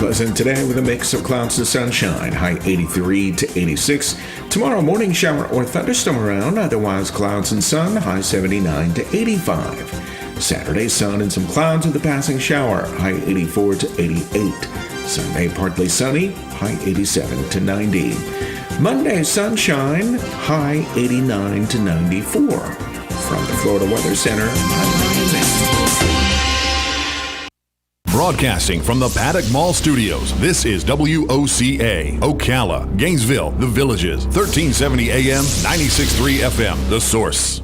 pleasant today with a mix of clouds and sunshine. High 83 to 86. Tomorrow morning shower or thunderstorm around. Otherwise clouds and sun. High 79 to 85. Saturday sun and some clouds with a passing shower. High 84 to 88. Sunday partly sunny. High 87 to 90. Monday sunshine. High 89 to 94. From the Florida Weather Center, I'm Ryan. Broadcasting from the Paddock Mall Studios, this is WOCA, Ocala, Gainesville, The Villages, 1370 AM, 96.3 FM, The Source.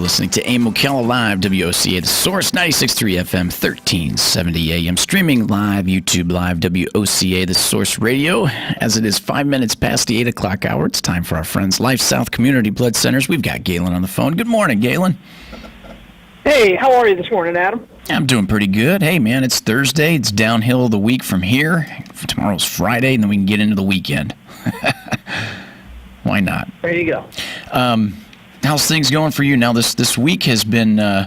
Listening to AIM Ocala Live, WOCA, The Source, 96.3 FM, 1370 AM. Streaming live, YouTube Live, WOCA, The Source Radio. As it is 5 minutes past the 8 o'clock hour, it's time for our friends, Life South Community Blood Centers. We've got GAlen on the phone. Good morning, GAlen. Hey, how are you this morning, Adam? I'm doing pretty good. Hey, man, it's Thursday. It's downhill the week from here. Tomorrow's Friday, and then we can get into the weekend. Why not? There you go. How's things going for you now? This week has been, this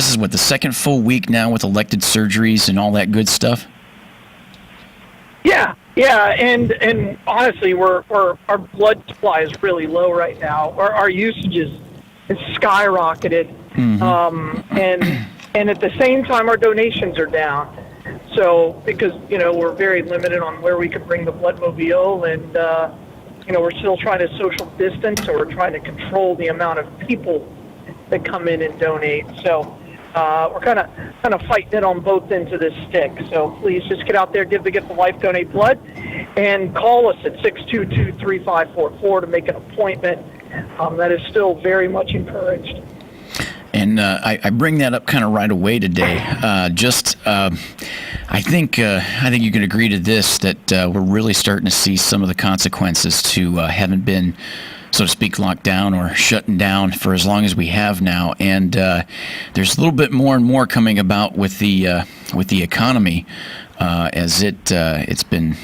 is what, the second full week now with elected surgeries and all that good stuff? Yeah, and honestly, our blood supply is really low right now. Our usage is skyrocketed, and at the same time, our donations are down. So because we're very limited on where we can bring the bloodmobile, and we're still trying to social distance, so we're trying to control the amount of people that come in and donate. So we're kind of fighting it on both ends of this stick. So please just get out there, give the Gift of Life, donate blood, and call us at 622-3544 to make an appointment. That is still very much encouraged. And I bring that up kind of right away today. I think you can agree to this, that we're really starting to see some of the consequences to having been, so to speak, locked down or shutting down for as long as we have now. And there's a little bit more and more coming about with the economy, as it's been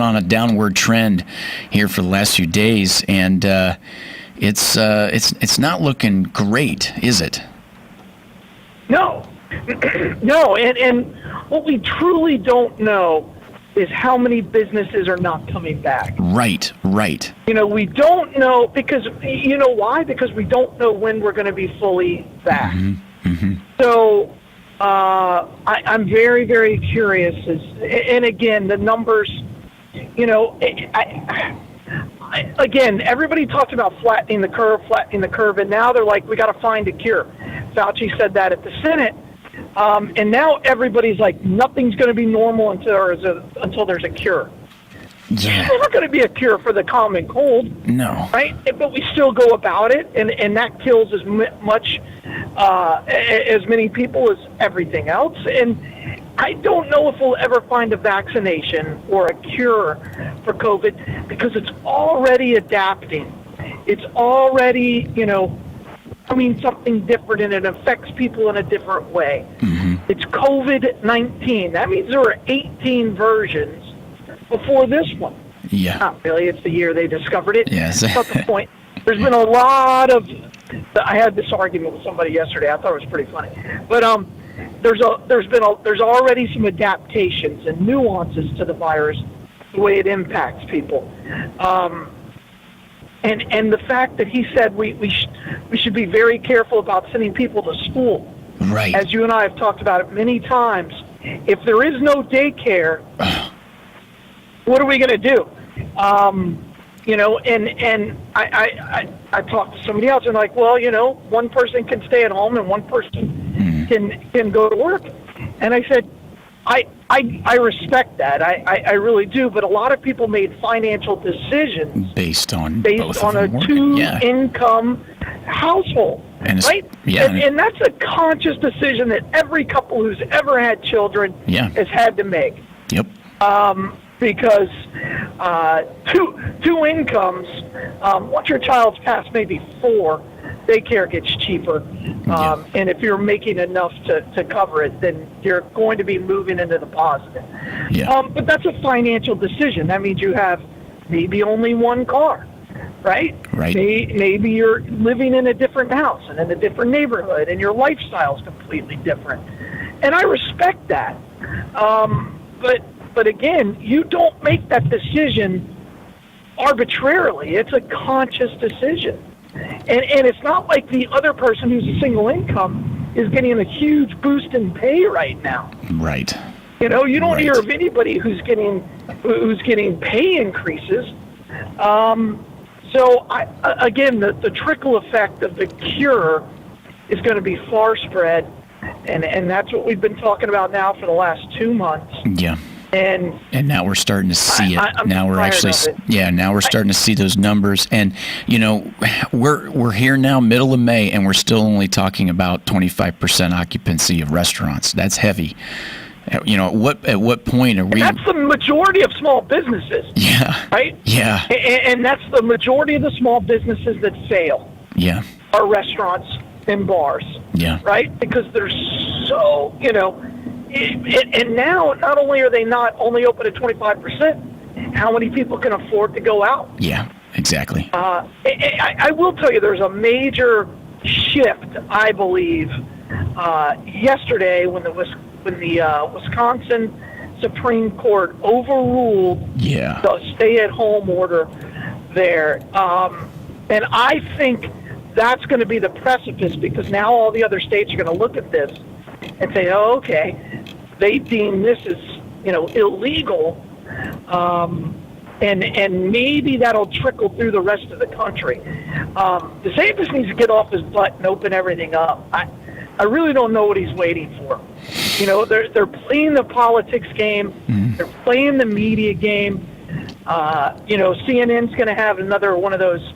on a downward trend here for the last few days, and it's not looking great, is it? No, no, and what we truly don't know is how many businesses are not coming back. Right. We don't know because, why? Because we don't know when we're going to be fully back. Mm-hmm. So I'm very, very curious. And again, the numbers, again, everybody talked about flattening the curve, and now they're like, we got to find a cure. Fauci said that at the Senate. And now everybody's like, nothing's going to be normal until there's a cure. Yeah. There's not going to be a cure for the common cold. No. Right? But we still go about it, and that kills as much, as many people as everything else. And I don't know if we'll ever find a vaccination or a cure for COVID because it's already adapting. It's already, something different, and it affects people in a different way. Mm-hmm. It's COVID-19. That means there were 18 versions before this one. Yeah. Not really. It's the year they discovered it. Yes. That's not the point. There's been a lot of... I had this argument with somebody yesterday. I thought it was pretty funny. But there's already some adaptations and nuances to the virus, the way it impacts people. And the fact that he said we should be very careful about sending people to school. Right. As you and I have talked about it many times, if there is no daycare, what are we going to do? And I talked to somebody else and like, well, one person can stay at home and one person can go to work. And I said, I respect that. I really do. But a lot of people made financial decisions based on a two-income household, right? Yeah. And that's a conscious decision that every couple who's ever had children has had to make. Yep. Because two incomes, once your child's past maybe 4, daycare gets cheaper. And if you're making enough to cover it, then you're going to be moving into the positive. Yeah. But that's a financial decision. That means you have maybe only one car, right? Right. Maybe you're living in a different house and in a different neighborhood, and your lifestyle is completely different. And I respect that. But again, you don't make that decision arbitrarily. It's a conscious decision. And it's not like the other person who's a single income is getting a huge boost in pay right now. Right. You know, you don't Right. hear of anybody who's getting pay increases. So again, the trickle effect of the cure is going to be far spread, and that's what we've been talking about now for the last 2 months. Yeah. And now we're starting to see it. I'm Now we're tired actually, of it. now we're starting to see those numbers. And you know, we're here now, middle of May, and we're still only talking about 25% occupancy of restaurants. That's heavy. You know, at what point are we? And that's the majority of small businesses. Yeah. Right. Yeah. And that's the majority of the small businesses that fail. Yeah. Are restaurants and bars. Yeah. Right? Because they're so, you know, and now not only are they not only open at 25%, how many people can afford to go out? Yeah. Exactly. I will tell you, there's a major shift, I believe, yesterday when the Wisconsin Supreme Court overruled the stay-at-home order there. And I think that's going to be the precipice, because now all the other states are going to look at this and say, oh, okay, they deem this as, you know, illegal, and maybe that'll trickle through the rest of the country. DeSantis needs to get off his butt and open everything up. I really don't know what he's waiting for. You know, they're playing the politics game. Mm-hmm. They're playing the media game. You know, CNN's going to have another one of those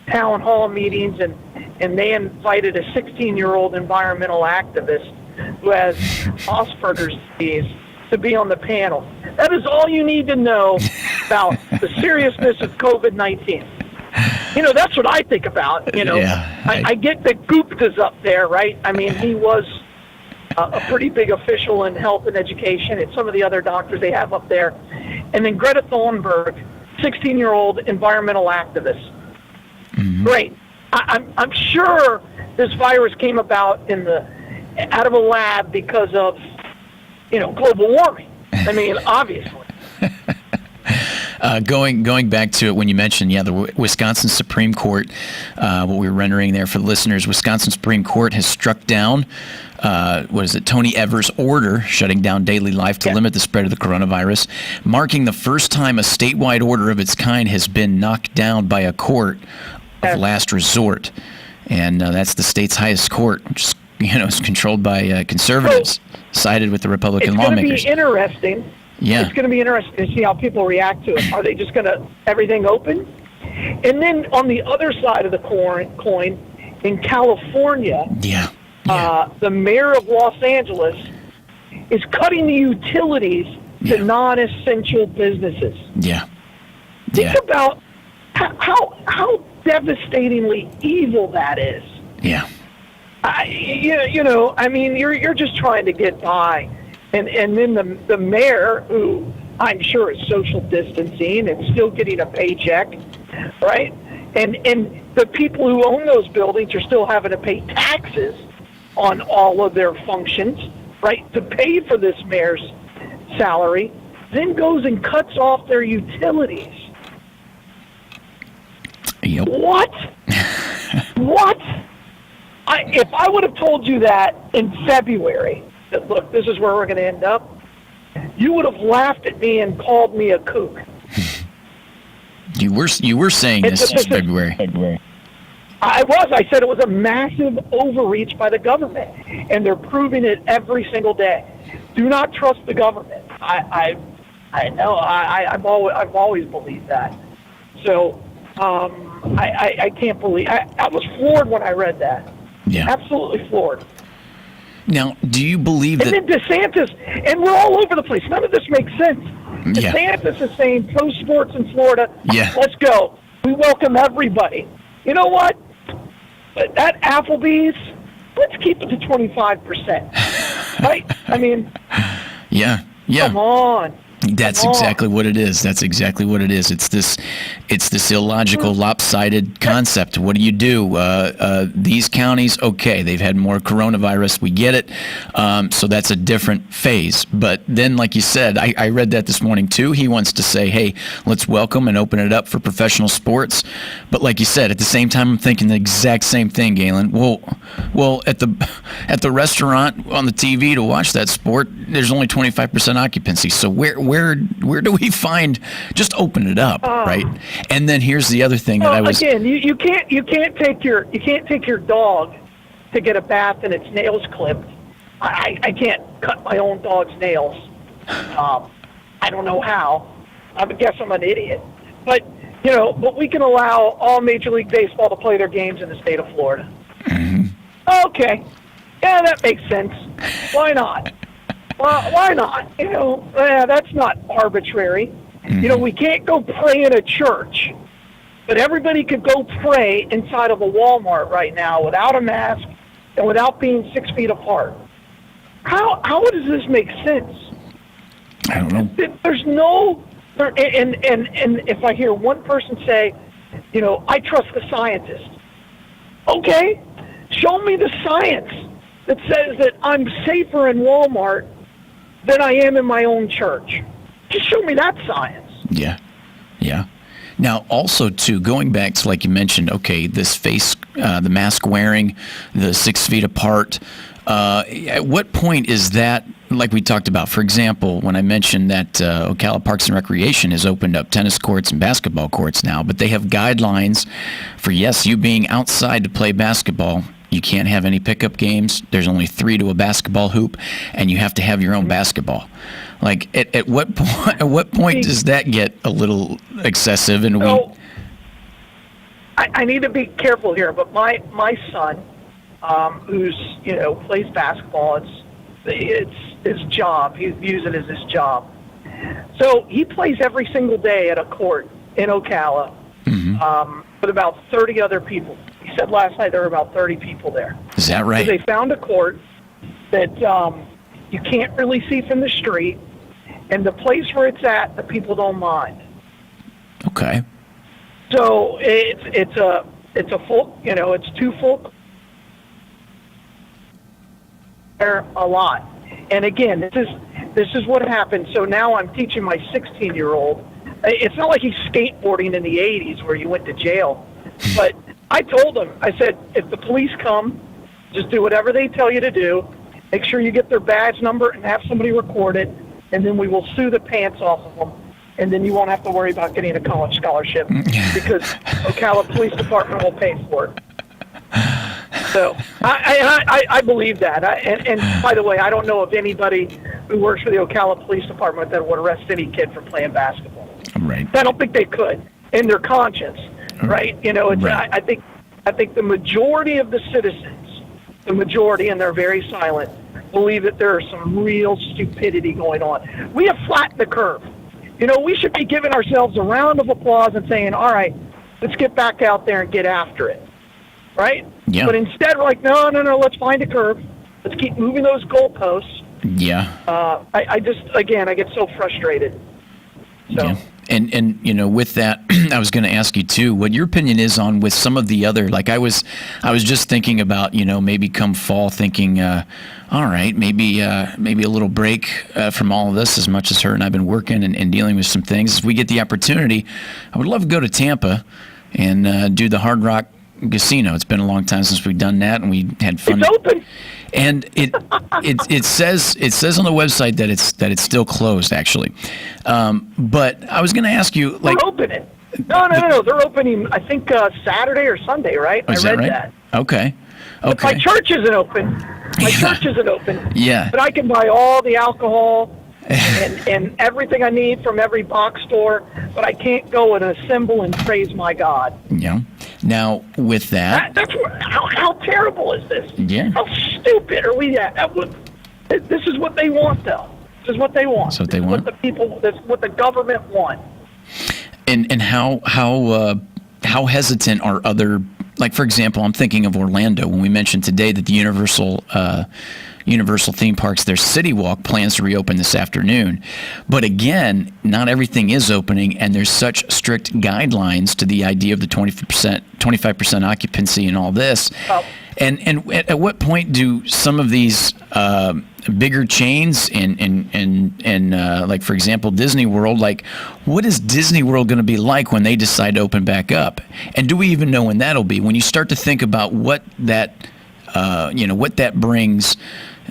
town hall meetings, and they invited a 16-year-old environmental activist who has Asperger's disease to be on the panel. That is all you need to know about the seriousness of COVID-19. You know, that's what I think about. You know, I get that Gupta's up there, right? I mean, he was a pretty big official in health and education, and some of the other doctors they have up there. And then Greta Thunberg, 16-year-old environmental activist. Mm-hmm. Great. I'm sure this virus came about out of a lab because of, you know, global warming. I mean, obviously. Going back to it, when you mentioned, the Wisconsin Supreme Court, what we were rendering there for the listeners, Wisconsin Supreme Court has struck down, Tony Evers' order shutting down daily life to limit the spread of the coronavirus, marking the first time a statewide order of its kind has been knocked down by a court of last resort. And that's the state's highest court, which is, is controlled by conservatives, sided with the Republican lawmakers. It's going to be interesting. Yeah. It's going to be interesting to see how people react to it. Are they just going to everything open? And then on the other side of the coin, in California, the mayor of Los Angeles is cutting the utilities to non-essential businesses. Think about how devastatingly evil that is. I mean, you're just trying to get by. And then the mayor, who I'm sure is social distancing and still getting a paycheck, right? And the people who own those buildings are still having to pay taxes on all of their functions, right, to pay for this mayor's salary, then goes and cuts off their utilities. Yep. What? What? If I would have told you that in February, that, look, this is where we're going to end up, you would have laughed at me and called me a kook. You were saying this in February. I was. I said it was a massive overreach by the government, and they're proving it every single day. Do not trust the government. I know. I've always believed that. So I can't believe. I was floored when I read that. Absolutely floored. Now, do you believe that... And then DeSantis, and we're all over the place. None of this makes sense. DeSantis is saying pro sports in Florida. Let's go. We welcome everybody. You know what? That Applebee's let's keep it to 25%. Right? I mean, Yeah. come on. That's exactly what it is. That's exactly what it is. It's this illogical, lopsided concept. What do you do? These counties, okay, they've had more coronavirus. We get it. So that's a different phase. But then, like you said, I read that this morning too. He wants to say, hey, let's welcome and open it up for professional sports. But like you said, at the same time, I'm thinking the exact same thing, Galen. Well, at the restaurant on the TV to watch that sport, there's only 25% occupancy. So where do we find? Just open it up, right? And then here's the other thing that I was again. You can't take your dog to get a bath and its nails clipped. I can't cut my own dog's nails. I don't know how. I would guess I'm an idiot. But but we can allow all Major League Baseball to play their games in the state of Florida. Mm-hmm. Okay, yeah, that makes sense. Why not? Why not? That's not arbitrary. Mm-hmm. We can't go pray in a church, but everybody could go pray inside of a Walmart right now without a mask and without being 6 feet apart. How does this make sense? I don't know. There's no, and if I hear one person say, I trust the scientists. Okay, show me the science that says that I'm safer in Walmart than I am in my own church. Just show me that science. Yeah. Now, also, too, going back to, like you mentioned, okay, this face, the mask wearing, the 6 feet apart, at what point is that, like we talked about, for example, when I mentioned that Ocala Parks and Recreation has opened up tennis courts and basketball courts now, but they have guidelines for, yes, you being outside to play basketball. You can't have any pickup games. There's only 3 to a basketball hoop, and you have to have your own basketball. Like, at what point does that get a little excessive? And I need to be careful here, but my son, who's plays basketball, it's his job. He views it as his job. So he plays every single day at a court in Ocala with about 30 other people. He said last night there were about 30 people there. Is that right? So they found a court that you can't really see from the street, and the place where it's at, the people don't mind. Okay. So it's a full, it's 2 full there a lot. And again, this is what happened. So now I'm teaching my 16-year-old. It's not like he's skateboarding in the 80s where you went to jail. But I told him, I said, if the police come, just do whatever they tell you to do. Make sure you get their badge number and have somebody record it, and then we will sue the pants off of them. And then you won't have to worry about getting a college scholarship because Ocala Police Department will pay for it. So I believe that. And by the way, I don't know of anybody who works for the Ocala Police Department that would arrest any kid for playing basketball. Right. I don't think they could in their conscience, right? Right. I think the majority of the citizens, and they're very silent, believe that there is some real stupidity going on. We have flattened the curve. We should be giving ourselves a round of applause and saying, all right, let's get back out there and get after it. Right? Yeah. But instead, we're like, no, let's find a curve. Let's keep moving those goalposts. Yeah. I get so frustrated. So. Yeah. And with that, I was going to ask you too, what your opinion is on with some of the other, like I was just thinking about, maybe come fall thinking, all right, maybe a little break from all of this, as much as her and I've been working and dealing with some things. If we get the opportunity, I would love to go to Tampa and do the Hard Rock Casino. It's been a long time since we've done that, and we had fun. It's open. And it says on the website that it's still closed, actually. But I was going to ask you, like, they're opening. No. They're opening. I think Saturday or Sunday, right? Oh, is I read right? that. Okay. But my church isn't open. Church isn't open. Yeah. But I can buy all the alcohol and everything I need from every box store. But I can't go and assemble and praise my God. Yeah. Now, with that, how terrible is this? Yeah. How stupid are we at? This is what they want, though. This is what they want. That's what they want. What the people, that's what the government want. And how how hesitant are other, like, for example, I'm thinking of Orlando when we mentioned today that the Universal theme parks, their City Walk plans to reopen this afternoon. But again, not everything is opening, and there's such strict guidelines to the idea of the 25% occupancy and all this. Oh. And at what point do some of these bigger chains and like, for example, Disney World, like, what is Disney World going to be like when they decide to open back up? And do we even know when that'll be? When you start to think about what that brings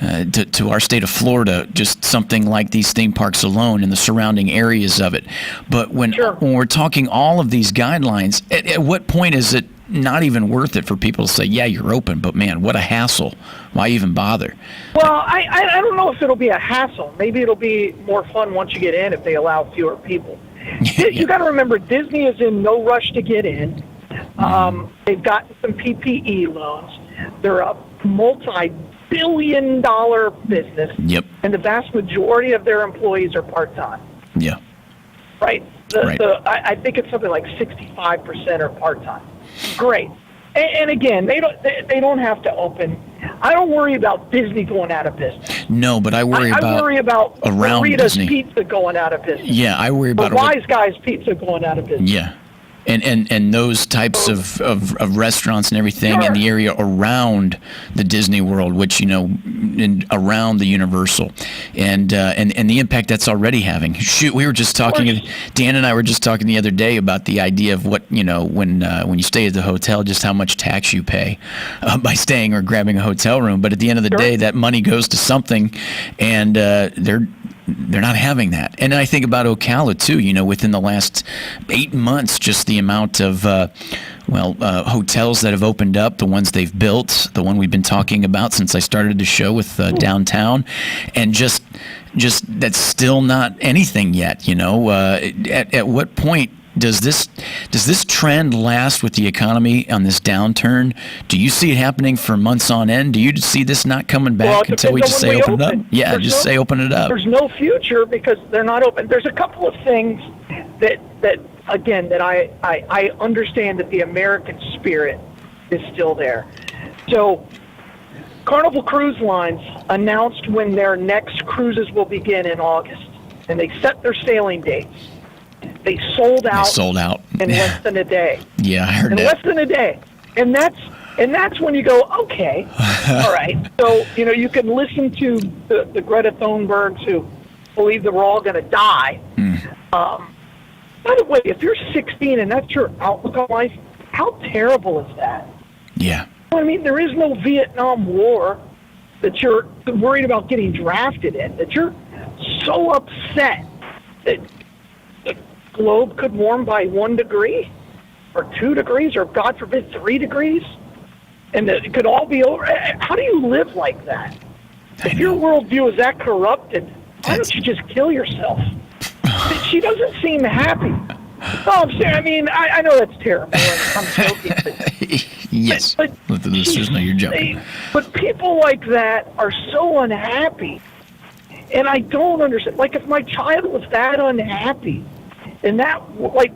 to our state of Florida, just something like these theme parks alone and the surrounding areas of it. But when we're talking all of these guidelines, at what point is it not even worth it for people to say, yeah, you're open, but man, what a hassle. Why even bother? Well, I don't know if it'll be a hassle. Maybe it'll be more fun once you get in if they allow fewer people. You got to remember, Disney is in no rush to get in. They've gotten some PPE loans. They're a multi-billion-dollar business. Yep. And the vast majority of their employees are part-time. Yeah. Right? I think it's something like 65% are part-time. Great. And again, they don't have to open. I don't worry about Disney going out of business. No, but I worry about around Rita's Disney. Pizza going out of business. Yeah, I worry about Wise Guys Pizza going out of business. Yeah. And those types of restaurants and everything in the area around the Disney World, which, around the Universal, and the impact that's already having. Shoot, we were just talking, Dan and I were just talking the other day about the idea of what, when you stay at the hotel, just how much tax you pay by staying or grabbing a hotel room. But at the end of the day, that money goes to something, and they're not having that. And I think about Ocala too, within the last 8 months, just the amount of, hotels that have opened up, the ones they've built, the one we've been talking about since I started the show with downtown, and just that's still not anything yet, at what point does this trend last with the economy on this downturn? Do you see it happening for months on end? Do you see this not coming back until we just say open it up? Yeah, just say open it up. There's no future because they're not open. There's a couple of things that again, that I understand that the American spirit is still there. So Carnival Cruise Lines announced when their next cruises will begin in August, and they set their sailing dates. They sold out in less than a day. Yeah, I heard that. In less than a day. And that's when you go, okay, all right. So, you can listen to the Greta Thunbergs who believe that we're all going to die. By the way, if you're 16 and that's your outlook on life, how terrible is that? Yeah. I mean, there is no Vietnam War that you're worried about getting drafted in, that you're so upset that the globe could warm by 1 degree or 2 degrees or, God forbid, 3 degrees, and that it could all be over. How do you live like that? If your worldview is that corrupted, why don't you just kill yourself? She doesn't seem happy. No, I'm serious. I mean, I know that's terrible. I'm joking. Yes, but let the listeners know you're joking. But people like that are so unhappy, and I don't understand. Like, if my child was that unhappy, and that, once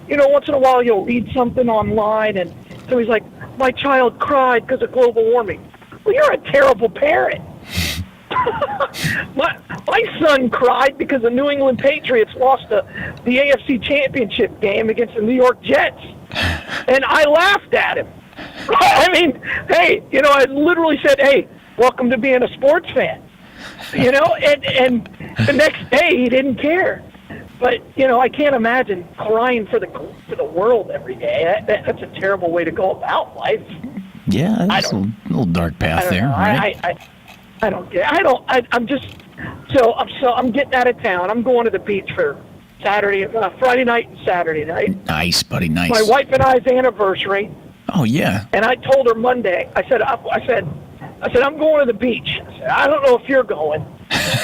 in a while you'll read something online, and somebody's like, my child cried because of global warming. Well, you're a terrible parent. My son cried because the New England Patriots lost the AFC Championship game against the New York Jets, and I laughed at him. I mean, hey, I literally said, "Hey, welcome to being a sports fan," and the next day he didn't care. But I can't imagine crying for the world every day. That's a terrible way to go about life. Yeah, that's a little dark path there, right? I don't get. I'm just. So I'm getting out of town. I'm going to the beach for Friday night and Saturday night. Nice, buddy. Nice. My wife and I's anniversary. Oh yeah. And I told her Monday. I said I'm going to the beach. I said, I don't know if you're going.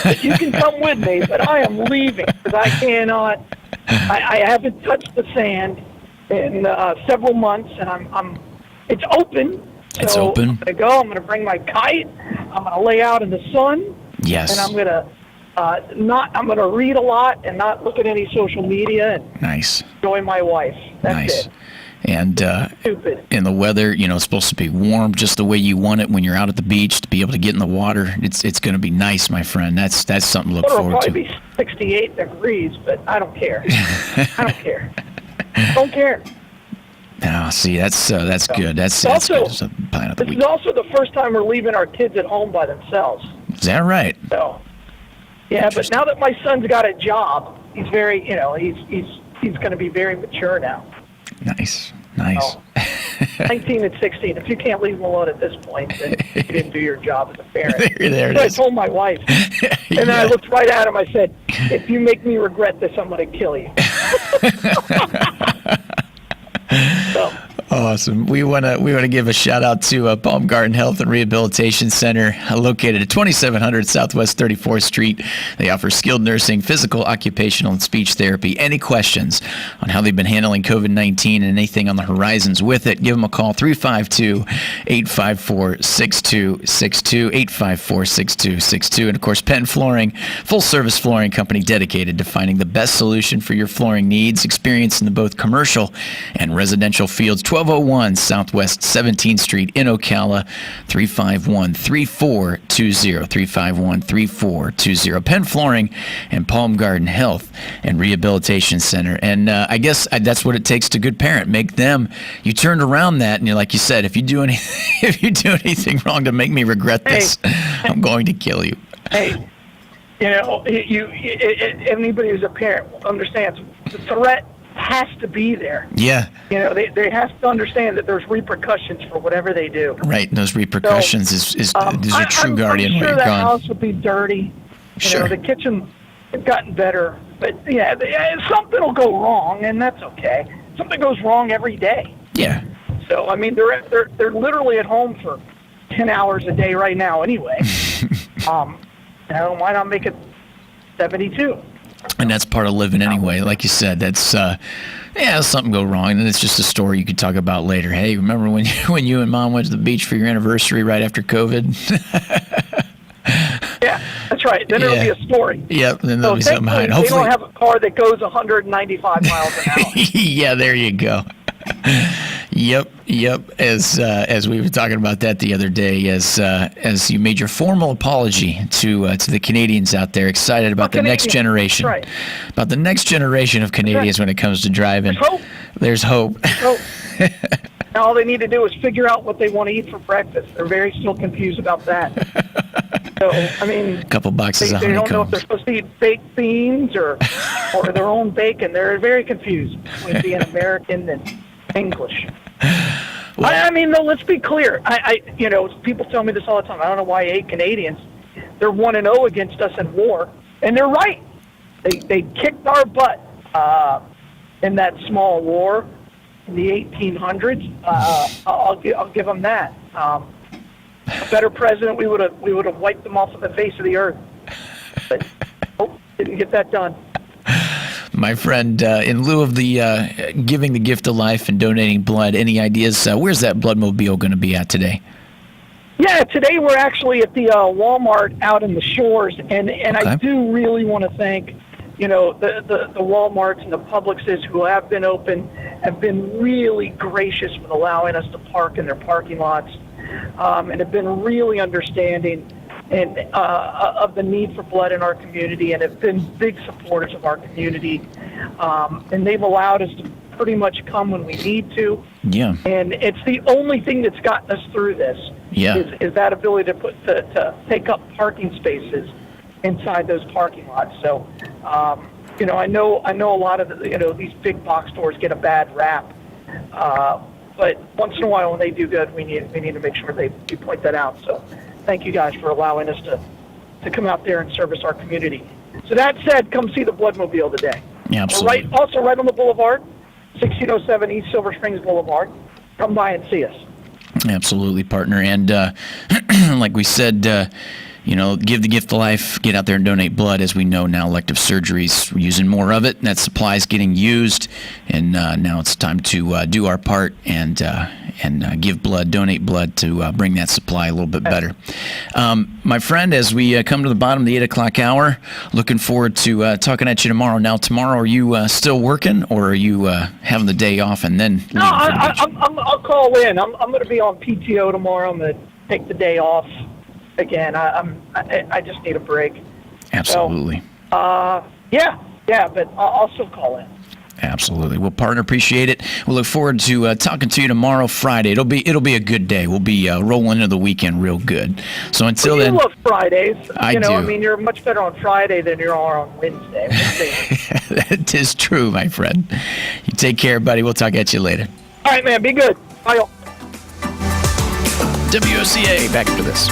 But you can come with me, but I am leaving because I cannot. I haven't touched the sand in several months, and It's open. It's open. I'm going to go. I'm going to bring my kite. I'm going to lay out in the sun. Yes. And I'm going to I'm going to read a lot and not look at any social media and nice. enjoy my wife. That's nice. it. And Stupid. and the weather, it's supposed to be warm just the way you want it when you're out at the beach, to be able to get in the water. It's going to be nice, my friend. That's something to look It'll forward to. probably be 68 degrees, but I don't care. I don't care. Don't care. Oh, see, that's good. That's Also, good. So, plan of the This week. is also the first time we're leaving our kids at home by themselves. Is that right? So, yeah, but now that my son's got a job, he's very, he's going to be very mature now. Nice. So, 19 and 16. If you can't leave them alone at this point, then you didn't do your job as a parent. There it So I is. told my wife, and then I looked right at him. I said, "If you make me regret this, I'm going to kill you." So, Awesome. We want to give a shout out to Palm Garden Health and Rehabilitation Center, located at 2700 Southwest 34th Street. They offer skilled nursing, physical, occupational, and speech therapy. Any questions on how they've been handling COVID-19 and anything on the horizons with it, give them a call, 352-854-6262, 854-6262. And, of course, Penn Flooring, full-service flooring company dedicated to finding the best solution for your flooring needs, experience in the both commercial and residential fields. 1201 Southwest 17th Street in Ocala, 351-3420, 351-3420. Penn Flooring and Palm Garden Health and Rehabilitation Center. And I guess that's what it takes to good parent. Make them, you turned around that, and you're like you said, if you do anything wrong to make me regret this, I'm going to kill you. hey, anybody who's a parent understands the threat has to be there. Yeah. They have to understand that there's repercussions for whatever they do. Right. And those repercussions is your true guardian I'm when sure you're that gone. house would be dirty. Sure. The kitchen has gotten better, but something will go wrong, and that's okay. Something goes wrong every day. Yeah. So I mean, they're literally at home for 10 hours a day right now anyway. Why not make it 72? And that's part of living anyway. Like you said, that's something go wrong, and it's just a story you could talk about later. Hey, remember when you and Mom went to the beach for your anniversary right after COVID? Yeah, that's right. Then it'll be a story. Yep, then there'll be something behind. They Hopefully, don't have a car that goes 195 miles an hour. yeah, there you go. Yep. As we were talking about that the other day, as you made your formal apology to the Canadians out there, excited about the next generation, right? About the next generation of Canadians when it comes to driving. There's hope. There's hope. Now all they need to do is figure out what they want to eat for breakfast. They're very still confused about that. So I mean, a couple boxes of they don't know if honeycombs. they're supposed to eat baked beans or their own bacon. They're very confused between being American and English. I mean, though, let's be clear. People tell me this all the time. I don't know why I hate Canadians. They're 1-0 against us in war, and they're right. They kicked our butt in that small war in the 1800s. I'll give them that. A better president, we would have wiped them off of the face of the earth. But didn't get that done. My friend, in lieu of the giving the gift of life and donating blood, any ideas? Where's that Bloodmobile going to be at today? Yeah, today we're actually at the Walmart out in the shores, and I do really want to thank, the Walmarts and the Publixes who have been open, have been really gracious with allowing us to park in their parking lots, and have been really understanding and of the need for blood in our community, and have been big supporters of our community, and they've allowed us to pretty much come when we need to. Yeah. And it's the only thing that's gotten us through this. Yeah. Is that ability to take up parking spaces inside those parking lots. So, I know a lot of these big box stores get a bad rap, but once in a while when they do good, we need to make sure we point that out. So, thank you guys for allowing us to come out there and service our community. So that said, come see the Bloodmobile today. Yeah, absolutely. We're right on the boulevard, 1607 East Silver Springs Boulevard. Come by and see us. Absolutely, partner. And like we said, give the gift of life, get out there and donate blood. As we know now, elective surgeries, we're using more of it. That supply is getting used, and now it's time to do our part and give blood, donate blood to bring that supply a little bit better. My friend, as we come to the bottom of the 8 o'clock hour, looking forward to talking at you tomorrow. Now, tomorrow, are you still working, or are you having the day off and then? No, I'll call in. I'm going to be on PTO tomorrow. I'm going to take the day off again. I just need a break. Absolutely. So, yeah, but I'll still call in. Absolutely. Well, partner, appreciate it. We'll look forward to talking to you tomorrow, Friday. It'll be a good day. We'll be rolling into the weekend real good. So until then, you love Fridays. I do. I mean, you're much better on Friday than you are on Wednesday. That is true, my friend. You take care, buddy. We'll talk at you later. All right, man. Be good. Bye. WOCA. Back to this.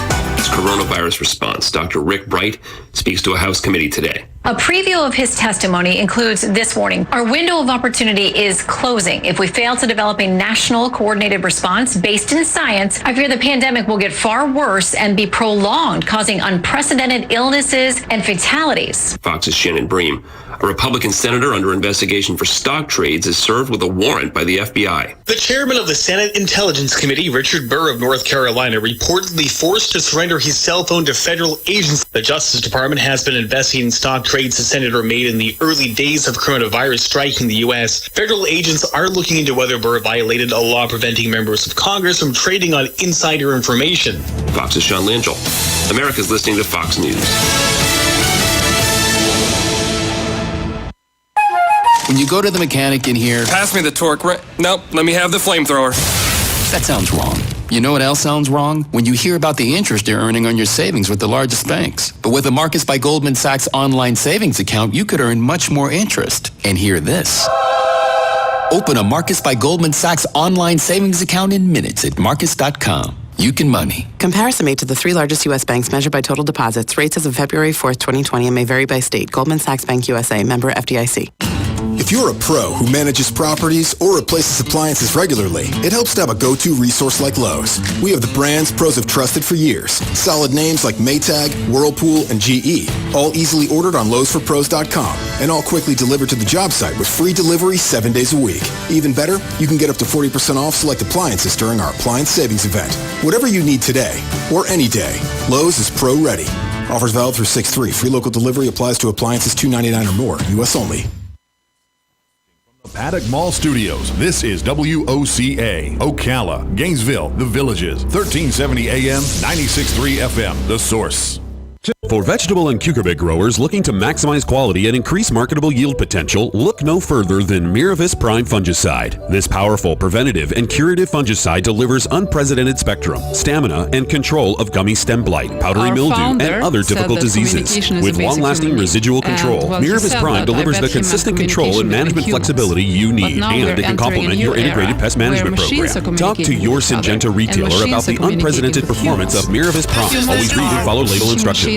Coronavirus response. Dr. Rick Bright speaks to a House committee today. A preview of his testimony includes this warning. Our window of opportunity is closing. If we fail to develop a national coordinated response based in science, I fear the pandemic will get far worse and be prolonged, causing unprecedented illnesses and fatalities. Fox's Shannon Bream, a Republican senator under investigation for stock trades, is served with a warrant by the FBI. The chairman of the Senate Intelligence Committee, Richard Burr of North Carolina, reportedly forced to surrender his cell phone to federal agents. The Justice Department has been investigating stock trades the senator made in the early days of coronavirus striking the U.S. Federal agents are looking into whether Burr violated a law preventing members of Congress from trading on insider information. Fox's Sean Langell. America's listening to Fox News. When you go to the mechanic in here... Pass me the torque. Nope, let me have the flamethrower. That sounds wrong. You know what else sounds wrong? When you hear about the interest you're earning on your savings with the largest banks. But with a Marcus by Goldman Sachs online savings account, you could earn much more interest. And hear this. Open a Marcus by Goldman Sachs online savings account in minutes at marcus.com. You can money. Comparison made to the 3 largest U.S. banks measured by total deposits. Rates as of February 4th, 2020 and may vary by state. Goldman Sachs Bank USA, member FDIC. If you're a pro who manages properties or replaces appliances regularly, it helps to have a go-to resource like Lowe's. We have the brands pros have trusted for years. Solid names like Maytag, Whirlpool, and GE. All easily ordered on lowesforpros.com and all quickly delivered to the job site with free delivery 7 days a week. Even better, you can get up to 40% off select appliances during our appliance savings event. Whatever you need today or any day, Lowe's is pro ready. Offers valid through 6/3. Free local delivery applies to appliances $2.99 or more. U.S. only. Paddock Mall Studios. This is WOCA, Ocala, Gainesville, The Villages, 1370 AM, 96.3 FM, The Source. For vegetable and cucumber growers looking to maximize quality and increase marketable yield potential, look no further than Miravis Prime fungicide. This powerful preventative and curative fungicide delivers unprecedented spectrum, stamina, and control of gummy stem blight, powdery mildew, and other difficult diseases. With long-lasting residual control, Miravis Prime delivers the consistent control and management flexibility you need, and it can complement your integrated pest management program. Talk to your Syngenta retailer about the unprecedented performance of Miravis Prime. Always read and follow label instructions. WOCA.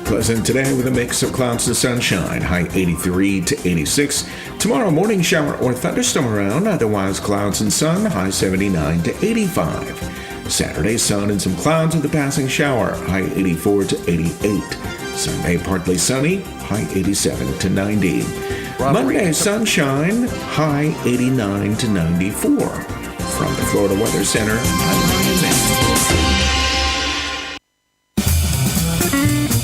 Pleasant today with a mix of clouds and sunshine. High 83 to 86. Tomorrow morning shower or thunderstorm around. Otherwise clouds and sun. High 79 to 85. Saturday sun and some clouds with a passing shower. High 84 to 88. Sunday partly sunny. High 87 to 90. Monday sunshine. High 89 to 94. From the Florida Weather Center, I'm Ryan Zane.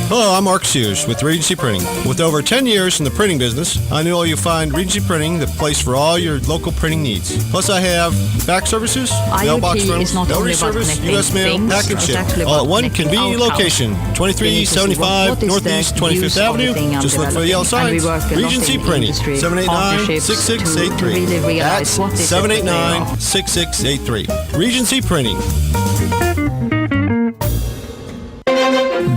Hello, I'm Mark Sears with Regency Printing. With over 10 years in the printing business, I know you'll find Regency Printing the place for all your local printing needs. Plus, I have fax services, mailbox rooms, notary service, U.S. mail, package ship, all at one convenient location, 2375 Northeast 25th Avenue. Just look for the yellow signs. Regency Printing, 789-6683. That's 789-6683. Regency Printing.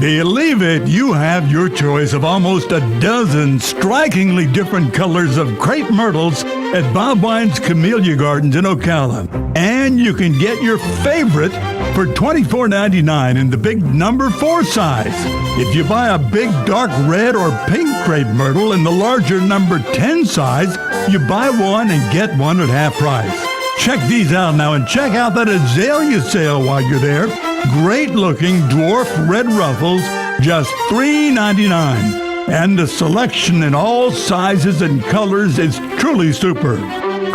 Believe it, you have your choice of almost a dozen strikingly different colors of crepe myrtles at Bob Wine's Camellia Gardens in Ocala. And you can get your favorite for $24.99 in the big number 4 size. If you buy a big dark red or pink crepe myrtle in the larger number 10 size, you buy one and get one at half price. Check these out now and check out that azalea sale while you're there. Great looking dwarf red ruffles, just $3.99. And the selection in all sizes and colors is truly superb.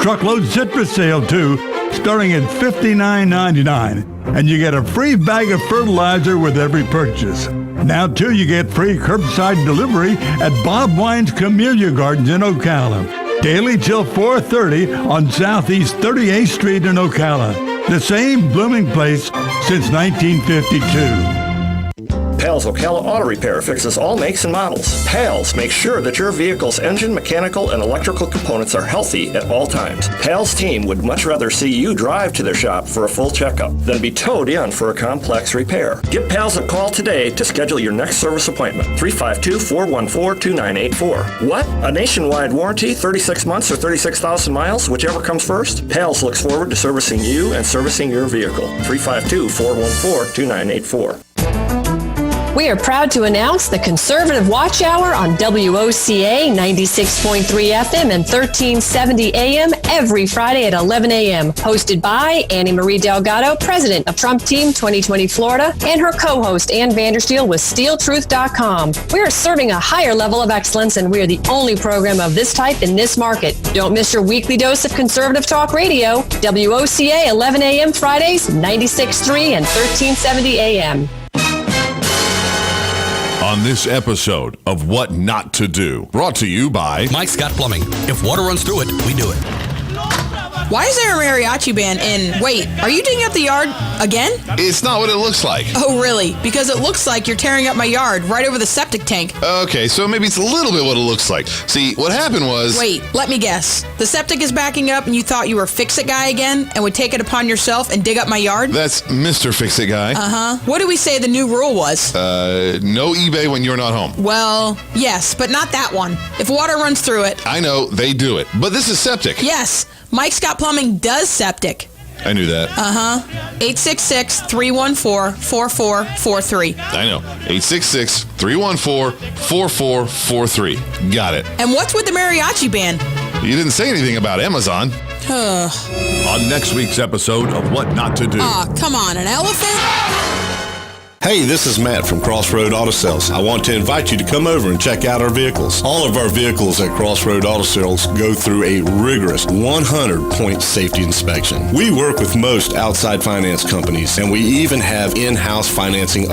Truckload citrus sale too, starting at $59.99. And you get a free bag of fertilizer with every purchase. Now too, you get free curbside delivery at Bob Wine's Camellia Gardens in Ocala. Daily till 4:30 on Southeast 38th Street in Ocala. The same blooming place since 1952. Pals Ocala Auto Repair fixes all makes and models. Pals makes sure that your vehicle's engine, mechanical, and electrical components are healthy at all times. Pals team would much rather see you drive to their shop for a full checkup than be towed in for a complex repair. Give Pals a call today to schedule your next service appointment. 352-414-2984. What? A nationwide warranty, 36 months or 36,000 miles, whichever comes first? Pals looks forward to servicing you and servicing your vehicle. 352-414-2984. We are proud to announce the Conservative Watch Hour on WOCA 96.3 FM and 1370 AM every Friday at 11 a.m. Hosted by Annie Marie Delgado, President of Trump Team 2020 Florida, and her co-host Ann Vandersteel with SteelTruth.com. We are serving a higher level of excellence, and we are the only program of this type in this market. Don't miss your weekly dose of conservative talk radio. WOCA 11 a.m. Fridays, 96.3 and 1370 a.m. On this episode of What Not to Do, brought to you by Mike Scott Plumbing. If water runs through it, we do it. Why is there a mariachi band in... Wait, are you digging up the yard again? It's not what it looks like. Oh, really? Because it looks like you're tearing up my yard right over the septic tank. Okay, so maybe it's a little bit what it looks like. See, what happened was... Wait, let me guess. The septic is backing up and you thought you were Fix-It Guy again and would take it upon yourself and dig up my yard? That's Mr. Fix-It Guy. Uh-huh. What do we say the new rule was? No eBay when you're not home. Well, yes, but not that one. If water runs through it... I know, they do it. But this is septic. Yes, Mike Scott Plumbing does septic. I knew that. Uh-huh. 866-314-4443. I know. 866-314-4443. Got it. And what's with the mariachi band? You didn't say anything about Amazon. On next week's episode of What Not to Do. Come on, an elephant? Hey, this is Matt from Crossroad Auto Sales. I want to invite you to come over and check out our vehicles. All of our vehicles at Crossroad Auto Sales go through a rigorous 100-point safety inspection. We work with most outside finance companies, and we even have in-house financing of